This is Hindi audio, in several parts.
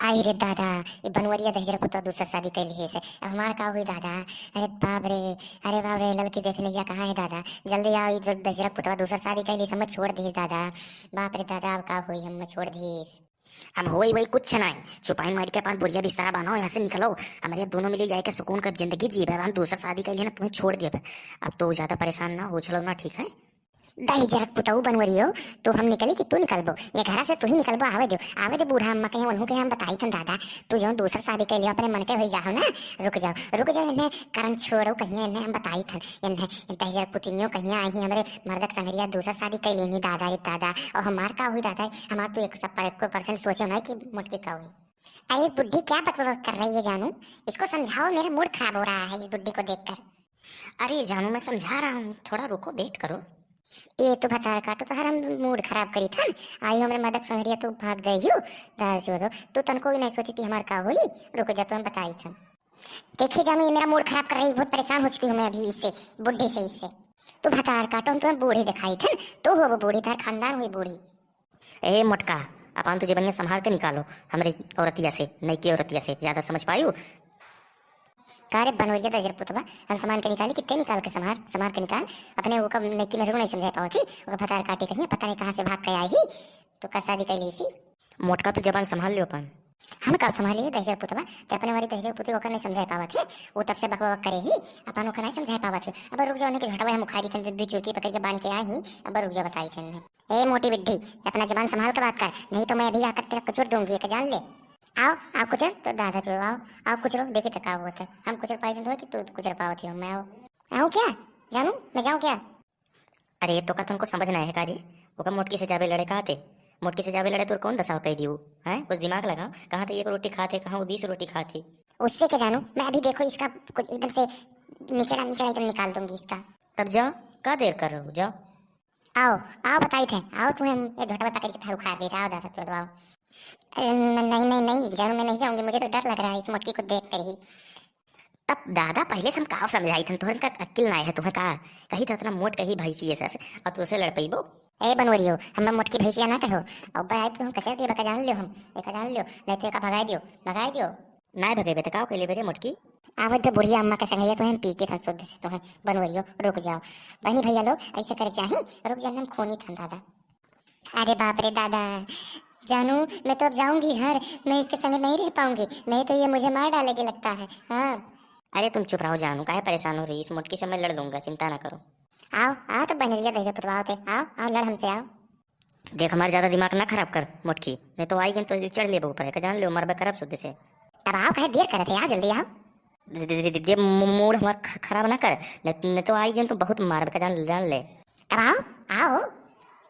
आई रे दादा, ये बनवरिया दहेजरा पुतवा दूसरा शादी कैली है से अब हमार का हुई दादा। अरे बाप रे, अरे बाप रे, लड़की देखने या कहाँ है दादा। जल्दी आओ, ये जो दहेजरा पुतवा दूसरा शादी कैली से मैं छोड़ दी दादा। बाप रे दादा, अब का हुई, हम छोड़ दीस। अब होई वही कुछ नहीं, चुपाई मार के अपन बोलिया बिस्तारा बनाओ, यहाँ से निकलो। हमारे दोनों मिले जाए के सुकून का जिंदगी जी भाई, दूसरा शादी कर लिया ना, तुम्हें छोड़ दिया। अब तो ज्यादा परेशान ना हो, चलो ना, ठीक है। दहेजरा पुतऊ बनवरियो, तो हम निकली कि तू निकलबो, ये घर से तू ही निकलबो। आवे दे बूढ़ा अम्मा कहे उन्हों के हम बताई थन दादा। तू जो दूसरा शादी कर लियो अपने मन के हो जाओ ना। रुक जाओ, इन्हें करम छोड़ो कहीं, इन्हें हम बताई थन। इन्हें दहेजरा पुतिनियो कहीं आई हमारे मर्दक संगरिया दूसरा शादी कर लेनी दादा रे दादा। और हमार का हुई दादा, हमार तो 1% सोचे ना कि मुटकी का हुई। अरे बुढ़ी क्या बकबक कर रही है जानू, इसको समझाओ, मेरा मूड खराब हो रहा है इस बुढ़ी को देखकर। अरे जानू, मैं समझा रहा हूँ, थोड़ा रुको, वेट करो। ये तो बता काटो तो हर हम मूड खराब करी था। आई हमारे मदक संगरिया तो भाग गई हूँ। दास जो तो तनको भी नहीं सोची थी हमार का हुई। रुको जा, तो हम बताई था। देखिए जानू, ये मेरा मूड खराब कर रही, बहुत परेशान हो चुकी हूँ मैं अभी इससे, बुढ़ी से इससे। तो भतार काटो, हम तुम्हें बूढ़ी दिखाई था, तो हो वो बूढ़ी, तार खानदान हुई बूढ़ी। ए मोटका, अपन तुझे बनिया संभाल के निकालो हमारी औरतिया से, नई की औरतिया से, ज्यादा समझ पायू। कारे बनवैया दजर पुतवा, हम सामान के निकाली, कितने निकाल के संभार के निकाल। अपने वो कब नेकी में नहीं समझा पाओ थी, वो भतार काटे कहीं पता नहीं कहाँ से भाग के आई ही। तो का शादी कर ली सी। मोटका, तू जबान संभाल लियो अपन। हम कब संभालिए दहेजर पुतवा, ते अपने वाली दहेजर पुतवा ओकर नहीं समझा पावा थे। वो तब से बकबक करे ही, अपन ओकर नहीं समझा पावा थे। अब रुक जाओ, के झटवा हम उखाड़ी थे, दू चुकी पकड़ के बांध के आई ही। अब रुक जाओ, बताई थे। ए मोटी बिड्ढी, अपना जबान संभाल के बात कर, नहीं तो मैं अभी आकर तेरा कुचुर दूंगी, एक जान ले। आओ आओ कुचर, तो दादा जो आओ आओ कुचरो, देखे तक आओ होता है। हम कुचर पाई दिन तो कि तू कुचर पाओ थी, मैं आओ आओ क्या जानू, मैं जाऊँ क्या। अरे तो का तुमको समझना है काजी, वो मोटकी से जावे लड़े कहा थे, मोटकी से जावे लड़े तो कौन दसाव कह दियो है, कुछ दिमाग लगाओ। कहाँ थे 1 रोटी खाते, कहाँ वो 20 रोटी खाते। उससे क्या जानू मैं, अभी देखो इसका कुछ एकदम से निचड़ा निचड़ा एकदम निकाल दूंगी इसका। तब जाओ, का देर कर रहे हो, जाओ। आओ आओ बताई थे, आओ तुम्हें ये झोटा में पकड़ के थाल उखाड़ देता, आओ दादा चलो आओ। नहीं नहीं नहीं जानू, मैं नहीं जाऊंगी, मुझे तो डर लग रहा है इस मोटकी को देख कर ही। तब दादा पहले से हम का समझाई थे, तुम्हें का अक्ल ना है तुम्हें, का कही था इतना मोट कही भैंसी है सस, और तू उसे लड़ पैबो। ए बनवरियो, हम मोटकी भैंसिया ना कहो। अब भाई तुम कचर दिए बका जान लियो, हम एक जान लियो, नहीं तो एक भगाई दियो। ना भगे बेटे, का ले बेटे मोटकी। आवत तो बुढ़िया अम्मा का संगैया तो हम पीटे था शुद्ध से, तो है बनवरियो रुक जाओ। बहनी भैया लोग ऐसे करे चाहे, रुक जाने, हम खूनी था दादा। अरे बाप रे दादा, जानू मैं तो अब जाऊंगी घर, मैं इसके संग नहीं रह पाऊंगी, नहीं तो ये मुझे मार डालेगी लगता है। हाँ अरे तुम चुप रहो जानू, काहे परेशान हो रही, इस मोटकी से मैं लड़ लूंगा, चिंता ना करो। आओ आओ, तो बनरिया दहेज पुतवा होते, आओ आओ लड़ हमसे आओ। देख हमारे ज्यादा दिमाग ना खराब कर मोटकी, नहीं तो आई तो चढ़ ले ऊपर, जान लो मरबे करब शुद्ध से। तब आओ, कहे देर करे थे, आओ जल्दी आओ। मूड हमारा खराब ना कर, नहीं तो आई तो बहुत मारबे, जान ले। तब आओ आओ,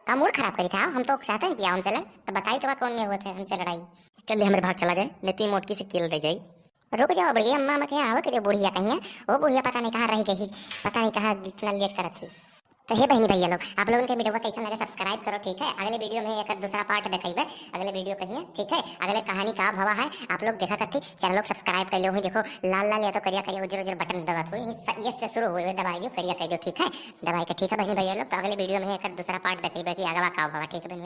का मूड खराब करी था, हम तो चाहते हैं कि आओ हमसे लड़, तो बताई तो कौन में हुए थे हमसे लड़ाई। चल हमारे भाग चला जाए, नहीं तो मोटकी से किल दे जाए। रुक जाओ बढ़िया अम्मा, मैं क्या आओ कि बुढ़िया कहीं, वो बुढ़िया पता नहीं कहाँ रही गई, पता नहीं कहाँ इतना लेट कर थी। तो हे बहनी भैया लोग, आप लोगों के वीडियो को कैसा लगे सब्सक्राइब करो, ठीक है। अगले वीडियो में एक दूसरा पार्ट दिखाइबे, अगले वीडियो कहिए, ठीक है। अगले कहानी का भवा है, आप लोग देखा करती, चैनल लोग सब्सक्राइब कर लो। देखो लाल लाल या तो करिया करिया उजर उजर बटन दबा दो, ये से शुरू हुए दबाई दो, करिया कर दो, ठीक है, दबाई का, ठीक है बहनी भैया लोग। तो अगले वीडियो में एक दूसरा पार्ट दिखाइबे कि आगवा का भवा, ठीक है बहनी।